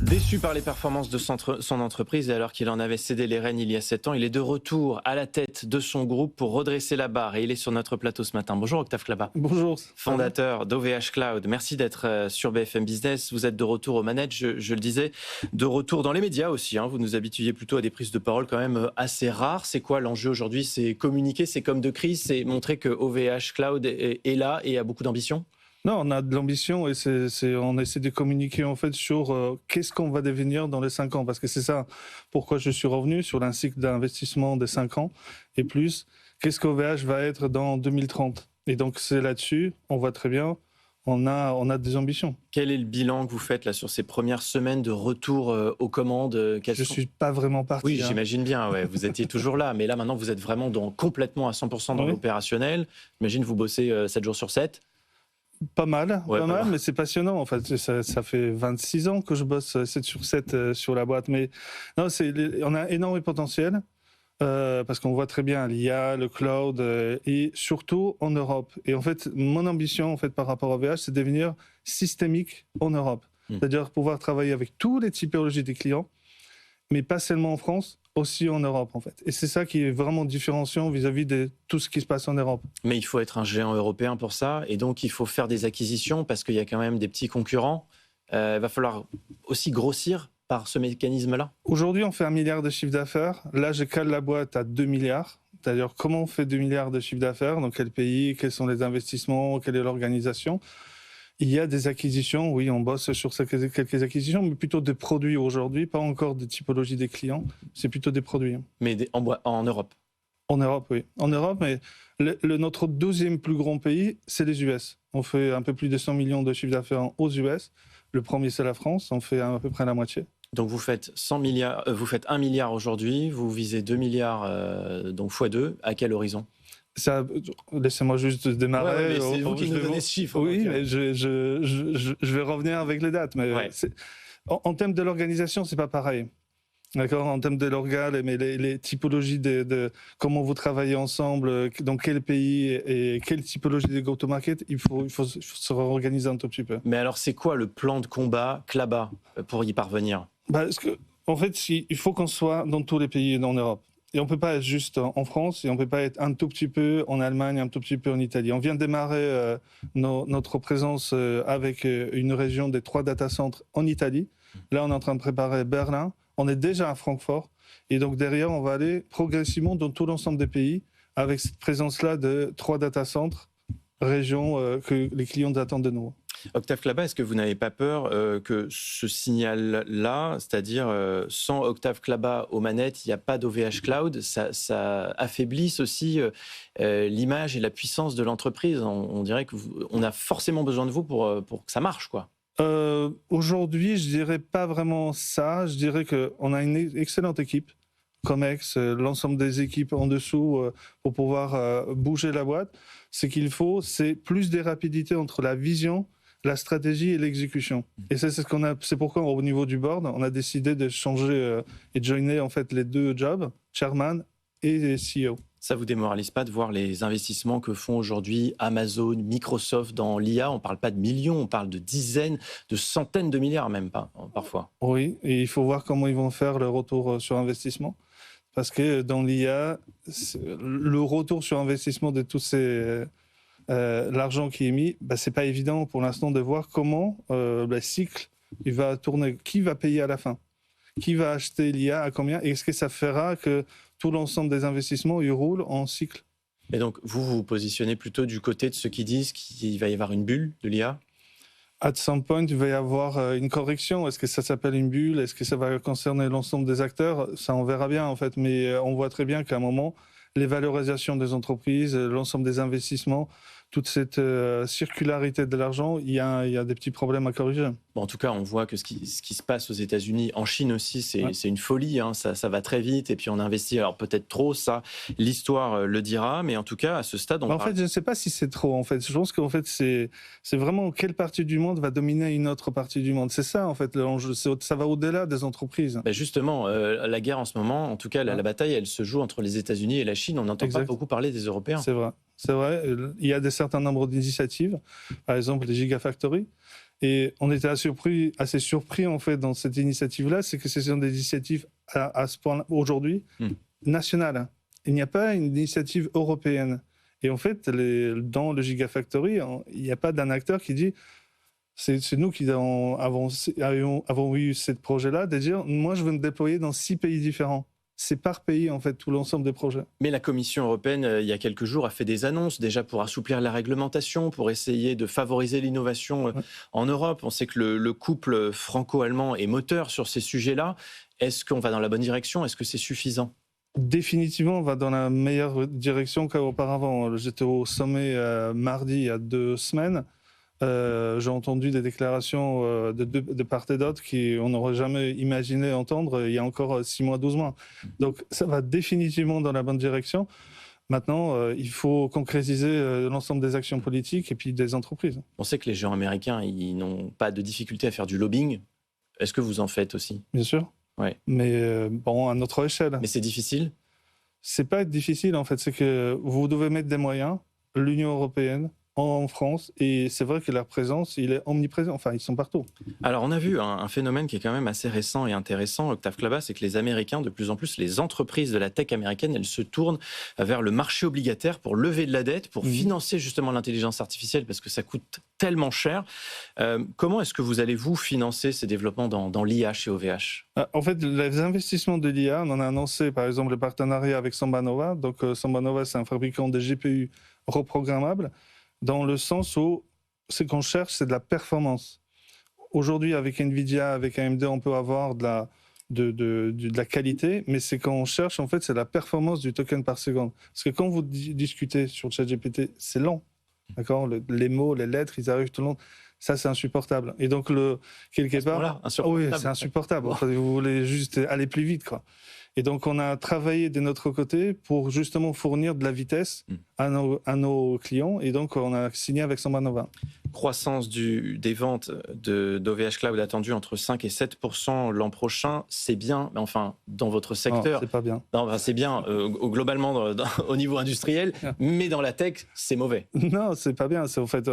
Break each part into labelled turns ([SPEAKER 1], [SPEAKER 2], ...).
[SPEAKER 1] Déçu par les performances de son entreprise et alors qu'il en avait cédé les rênes il y a 7 ans, il est de retour à la tête de son groupe pour redresser la barre et il est sur notre plateau ce matin. Bonjour Octave Klaba.
[SPEAKER 2] Bonjour.
[SPEAKER 1] Fondateur d'OVH Cloud. Merci d'être sur BFM Business. Vous êtes de retour au manège, je le disais, de retour dans les médias aussi. Vous nous habituiez plutôt à des prises de parole quand même assez rares. C'est quoi l'enjeu aujourd'hui? C'est communiquer, c'est comme de crise, c'est montrer que OVH Cloud est là et a beaucoup d'ambition?
[SPEAKER 2] Non, on a de l'ambition et on essaie de communiquer en fait sur qu'est-ce qu'on va devenir dans les 5 ans. Parce que c'est ça pourquoi je suis revenu sur un cycle d'investissement de 5 ans et plus. Qu'est-ce qu'OVH va être dans 2030? Et donc c'est là-dessus, on voit très bien, on a des ambitions.
[SPEAKER 1] Quel est le bilan que vous faites là sur ces premières semaines de retour aux commandes?
[SPEAKER 2] Je ne suis pas vraiment parti.
[SPEAKER 1] Oui, j'imagine bien, ouais. Vous étiez toujours là, mais là maintenant vous êtes vraiment complètement à 100% dans l'opérationnel. J'imagine vous bossez 7 jours sur 7.
[SPEAKER 2] Pas mal, mais c'est passionnant. En fait, ça fait 26 ans que je bosse 7 sur 7 sur la boîte. Mais non, on a énormément de potentiel parce qu'on voit très bien l'IA, le cloud et surtout en Europe. Et en fait, mon ambition en fait, par rapport au VH, c'est de devenir systémique en Europe. C'est-à-dire pouvoir travailler avec toutes les typologies des clients, mais pas seulement en France, aussi en Europe en fait. Et c'est ça qui est vraiment différenciant vis-à-vis de tout ce qui se passe en Europe.
[SPEAKER 1] Mais il faut être un géant européen pour ça, et donc il faut faire des acquisitions parce qu'il y a quand même des petits concurrents. Il va falloir aussi grossir par ce mécanisme-là.
[SPEAKER 2] Aujourd'hui, on fait 1 milliard de chiffre d'affaires. Là, je cale la boîte à 2 milliards. D'ailleurs, comment on fait 2 milliards de chiffre d'affaires? Dans quel pays? Quels sont les investissements? Quelle est l'organisation? Il y a des acquisitions, oui, on bosse sur quelques acquisitions, mais plutôt des produits aujourd'hui, pas encore des typologies des clients, c'est plutôt des produits.
[SPEAKER 1] Mais en Europe?
[SPEAKER 2] En Europe, oui. En Europe, mais notre deuxième plus grand pays, c'est les US. On fait un peu plus de 100 millions de chiffre d'affaires aux US. Le premier, c'est la France, on fait à peu près la moitié.
[SPEAKER 1] Donc vous faites 100 milliards, vous faites 1 milliard aujourd'hui, vous visez 2 milliards, donc x2, à quel horizon?
[SPEAKER 2] Ça, laissez-moi juste démarrer.
[SPEAKER 1] C'est vous qui nous donnez ce chiffre.
[SPEAKER 2] Oui, mais je vais revenir avec les dates. Mais en termes de l'organisation, c'est pas pareil. D'accord, en termes de l'organe, mais les typologies de comment vous travaillez ensemble, dans quel pays et quelle typologie de go-to-market, il faut se réorganiser un tout petit peu.
[SPEAKER 1] Mais alors, c'est quoi le plan de combat Klaba pour y parvenir?
[SPEAKER 2] En fait, il faut qu'on soit dans tous les pays en Europe. Et on ne peut pas être juste en France et on ne peut pas être un tout petit peu en Allemagne, un tout petit peu en Italie. On vient de démarrer notre présence avec une région des 3 data centers en Italie. Là, on est en train de préparer Berlin. On est déjà à Francfort. Et donc derrière, on va aller progressivement dans tout l'ensemble des pays avec cette présence-là de 3 data centers, régions que les clients attendent de nous.
[SPEAKER 1] Octave Klaba, est-ce que vous n'avez pas peur que ce signal-là, c'est-à-dire sans Octave Klaba aux manettes, il n'y a pas d'OVH Cloud, ça affaiblisse aussi l'image et la puissance de l'entreprise? On dirait qu'on a forcément besoin de vous pour que ça marche, quoi.
[SPEAKER 2] Aujourd'hui, je dirais pas vraiment ça. Je dirais qu'on a une excellente équipe, Comex, l'ensemble des équipes en dessous pour pouvoir bouger la boîte. Ce qu'il faut, c'est plus de rapidité entre la vision, la stratégie et l'exécution. Et c'est pourquoi au niveau du board, on a décidé de changer et de joiner en fait les 2 jobs, chairman et CEO.
[SPEAKER 1] Ça vous démoralise pas de voir les investissements que font aujourd'hui Amazon, Microsoft dans l'IA? On ne parle pas de millions, on parle de dizaines, de centaines de milliards même, pas parfois.
[SPEAKER 2] Oui, et il faut voir comment ils vont faire le retour sur investissement. Parce que dans l'IA, le retour sur investissement de tout l'argent qui est mis, c'est pas évident pour l'instant de voir comment le cycle il va tourner. Qui va payer à la fin? Qui va acheter l'IA à combien? Et est-ce que ça fera que tout l'ensemble des investissements ils roulent en cycle?
[SPEAKER 1] Et donc, vous vous positionnez plutôt du côté de ceux qui disent qu'il va y avoir une bulle de l'IA?
[SPEAKER 2] At some point, il va y avoir une correction. Est-ce que ça s'appelle une bulle? Est-ce que ça va concerner l'ensemble des acteurs? Ça, on verra bien, en fait. Mais on voit très bien qu'à un moment, les valorisations des entreprises, l'ensemble des investissements, toute cette circularité de l'argent, il y a des petits problèmes à corriger.
[SPEAKER 1] Bon, en tout cas, on voit que ce qui se passe aux États-Unis, en Chine aussi, c'est une folie. Ça va très vite et puis on investit. Alors peut-être trop, ça, l'histoire le dira, mais en tout cas, à ce stade,
[SPEAKER 2] en fait, je ne sais pas si c'est trop. En fait, je pense qu'en fait, c'est vraiment quelle partie du monde va dominer une autre partie du monde. C'est ça, en fait, l'enjeu. Ça va au-delà des entreprises.
[SPEAKER 1] Justement, la guerre en ce moment, en tout cas, la bataille, elle se joue entre les États-Unis et la Chine. On n'entend pas beaucoup parler des Européens.
[SPEAKER 2] C'est vrai. Il y a des certains nombres d'initiatives, par exemple les Gigafactories. Et on était assez surpris en fait dans cette initiative-là, c'est que ce sont des initiatives à ce point aujourd'hui nationales. Il n'y a pas une initiative européenne. Et en fait, dans le Gigafactory, il n'y a pas d'un acteur qui dit c'est nous qui avons eu ce projet-là, de dire moi je veux me déployer dans 6 pays différents. C'est par pays, en fait, tout l'ensemble des projets.
[SPEAKER 1] Mais la Commission européenne, il y a quelques jours, a fait des annonces déjà pour assouplir la réglementation, pour essayer de favoriser l'innovation en Europe. On sait que le couple franco-allemand est moteur sur ces sujets-là. Est-ce qu'on va dans la bonne direction? Est-ce que c'est suffisant?
[SPEAKER 2] Définitivement, on va dans la meilleure direction qu'auparavant. J'étais au sommet mardi, il y a 2 semaines. J'ai entendu des déclarations de part et d'autre qu'on n'aurait jamais imaginé entendre il y a encore 6 mois, 12 mois. Donc ça va définitivement dans la bonne direction. Maintenant, il faut concrétiser l'ensemble des actions politiques et puis des entreprises.
[SPEAKER 1] On sait que les géants américains, ils n'ont pas de difficulté à faire du lobbying. Est-ce que vous en faites aussi?
[SPEAKER 2] Bien sûr.
[SPEAKER 1] Ouais.
[SPEAKER 2] Mais bon, à notre échelle.
[SPEAKER 1] Mais c'est difficile?
[SPEAKER 2] C'est pas difficile en fait, c'est que vous devez mettre des moyens, l'Union européenne, en France, et c'est vrai que leur présence, il est omniprésent, enfin ils sont partout.
[SPEAKER 1] Alors on a vu un phénomène qui est quand même assez récent et intéressant, Octave Klaba, c'est que les Américains, de plus en plus, les entreprises de la tech américaine, elles se tournent vers le marché obligataire pour lever de la dette, pour financer justement l'intelligence artificielle, parce que ça coûte tellement cher. Comment est-ce que vous allez vous financer ces développements dans l'IA chez OVH?
[SPEAKER 2] En fait, les investissements de l'IA, on a annoncé par exemple le partenariat avec SambaNova. Donc SambaNova, c'est un fabricant de GPU reprogrammables, dans le sens où ce qu'on cherche, c'est de la performance. Aujourd'hui, avec NVIDIA, avec AMD, on peut avoir de la qualité, mais ce qu'on cherche, en fait, c'est la performance du token par seconde. Parce que quand vous discutez sur ChatGPT, c'est lent. D'accord, les mots, les lettres, ils arrivent tout le long. Ça, c'est insupportable. Et donc, quelque part...
[SPEAKER 1] oui,
[SPEAKER 2] c'est insupportable. Enfin, vous voulez juste aller plus vite, quoi. Et donc, on a travaillé de notre côté pour justement fournir de la vitesse à nos clients. Et donc, on a signé avec SambaNova.
[SPEAKER 1] Croissance des ventes d'OVH Cloud attendue entre 5 et 7% l'an prochain, c'est bien, mais enfin, dans votre secteur...
[SPEAKER 2] Non, c'est pas bien.
[SPEAKER 1] Non, enfin, c'est bien globalement au niveau industriel, mais dans la tech, c'est mauvais.
[SPEAKER 2] Non, c'est pas bien. En fait,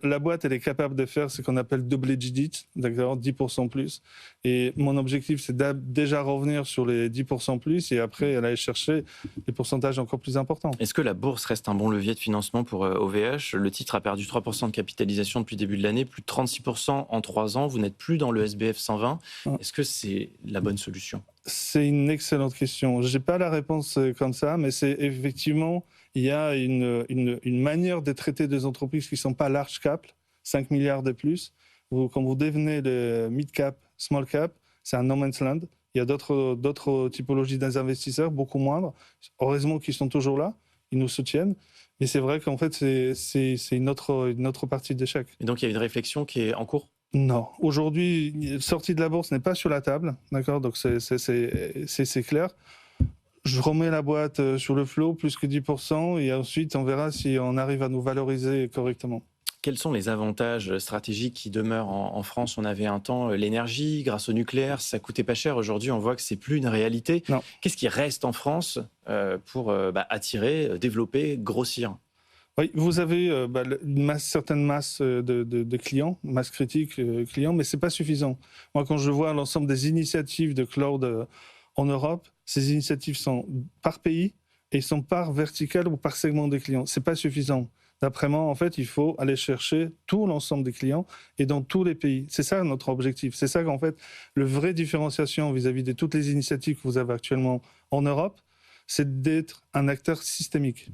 [SPEAKER 2] la boîte, elle est capable de faire ce qu'on appelle double digit, d'accord, 10% plus. Et mon objectif, c'est déjà revenir sur les 10% plus et après, aller chercher des pourcentages encore plus importants.
[SPEAKER 1] Est-ce que la bourse reste un bon levier de financement pour OVH? Le titre a perdu 3% de capitalisation depuis le début de l'année, plus de 36% en 3 ans. Vous n'êtes plus dans le SBF 120. Est-ce que c'est la bonne solution?
[SPEAKER 2] C'est une excellente question. Je n'ai pas la réponse comme ça, mais c'est effectivement, il y a une manière de traiter des entreprises qui ne sont pas large cap, 5 milliards de plus. Quand vous devenez le mid cap, small cap, c'est un no man's land. Il y a d'autres typologies d'investisseurs, beaucoup moindres. Heureusement qu'ils sont toujours là, ils nous soutiennent. Mais c'est vrai qu'en fait, c'est une autre partie d'échec.
[SPEAKER 1] Et donc, il y a une réflexion qui est en cours?
[SPEAKER 2] Non. Aujourd'hui, sortie de la bourse n'est pas sur la table. D'accord? Donc, c'est clair. Je remets la boîte sur le flot, plus que 10%, et ensuite, on verra si on arrive à nous valoriser correctement.
[SPEAKER 1] Quels sont les avantages stratégiques qui demeurent en France? On avait un temps l'énergie, grâce au nucléaire, ça coûtait pas cher. Aujourd'hui, on voit que c'est plus une réalité. Qu'est-ce qui reste en France pour attirer, développer, grossir?
[SPEAKER 2] Oui, vous avez une certaine masse de clients, masse critique clients, mais c'est pas suffisant. Moi, quand je vois l'ensemble des initiatives de cloud en Europe, ces initiatives sont par pays et sont par vertical ou par segment des clients. C'est pas suffisant. D'après moi, en fait, il faut aller chercher tout l'ensemble des clients et dans tous les pays. C'est ça notre objectif. C'est ça qu'en fait, le vrai différenciation vis-à-vis de toutes les initiatives que vous avez actuellement en Europe, c'est d'être un acteur systémique.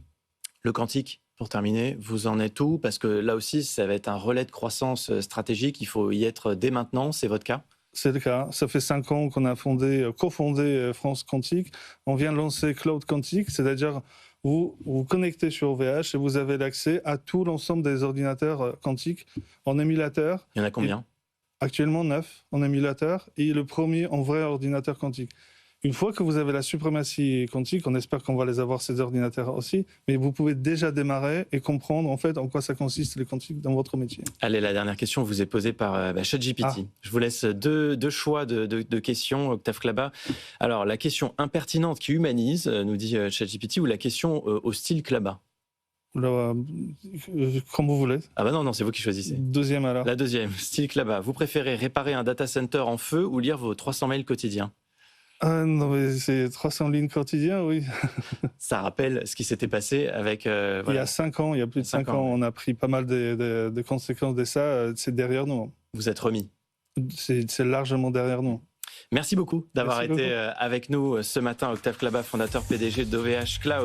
[SPEAKER 1] Le quantique, pour terminer, vous en êtes où? Parce que là aussi, ça va être un relais de croissance stratégique. Il faut y être dès maintenant. C'est votre cas?
[SPEAKER 2] C'est le cas. Ça fait 5 ans qu'on a cofondé France Quantique. On vient de lancer Cloud Quantique, c'est-à-dire vous vous connectez sur OVH et vous avez l'accès à tout l'ensemble des ordinateurs quantiques en émulateur.
[SPEAKER 1] Il y en a combien?
[SPEAKER 2] Actuellement 9 en émulateur et le premier en vrai ordinateur quantique. Une fois que vous avez la suprématie quantique, on espère qu'on va les avoir ces ordinateurs aussi, mais vous pouvez déjà démarrer et comprendre en fait en quoi ça consiste le quantique dans votre métier.
[SPEAKER 1] Allez, la dernière question vous est posée par ChatGPT. Je vous laisse deux choix de questions, Octave Klaba. Alors, la question impertinente qui humanise, nous dit ChatGPT, ou la question au style Klaba?
[SPEAKER 2] Comme vous voulez.
[SPEAKER 1] Ah bah non, c'est vous qui choisissez.
[SPEAKER 2] Deuxième alors.
[SPEAKER 1] La deuxième, style Klaba. Vous préférez réparer un data center en feu ou lire vos 300 mails quotidiens?
[SPEAKER 2] Ah non, mais c'est 300 lignes quotidiennes, oui.
[SPEAKER 1] Ça rappelle ce qui s'était passé avec...
[SPEAKER 2] Il y a 5 ans, il y a plus de 5 ans, on a pris pas mal de conséquences de ça. C'est derrière nous.
[SPEAKER 1] Vous êtes remis.
[SPEAKER 2] C'est largement derrière nous.
[SPEAKER 1] Merci beaucoup d'avoir été avec nous ce matin. Octave Klaba, fondateur PDG d'OVH Cloud.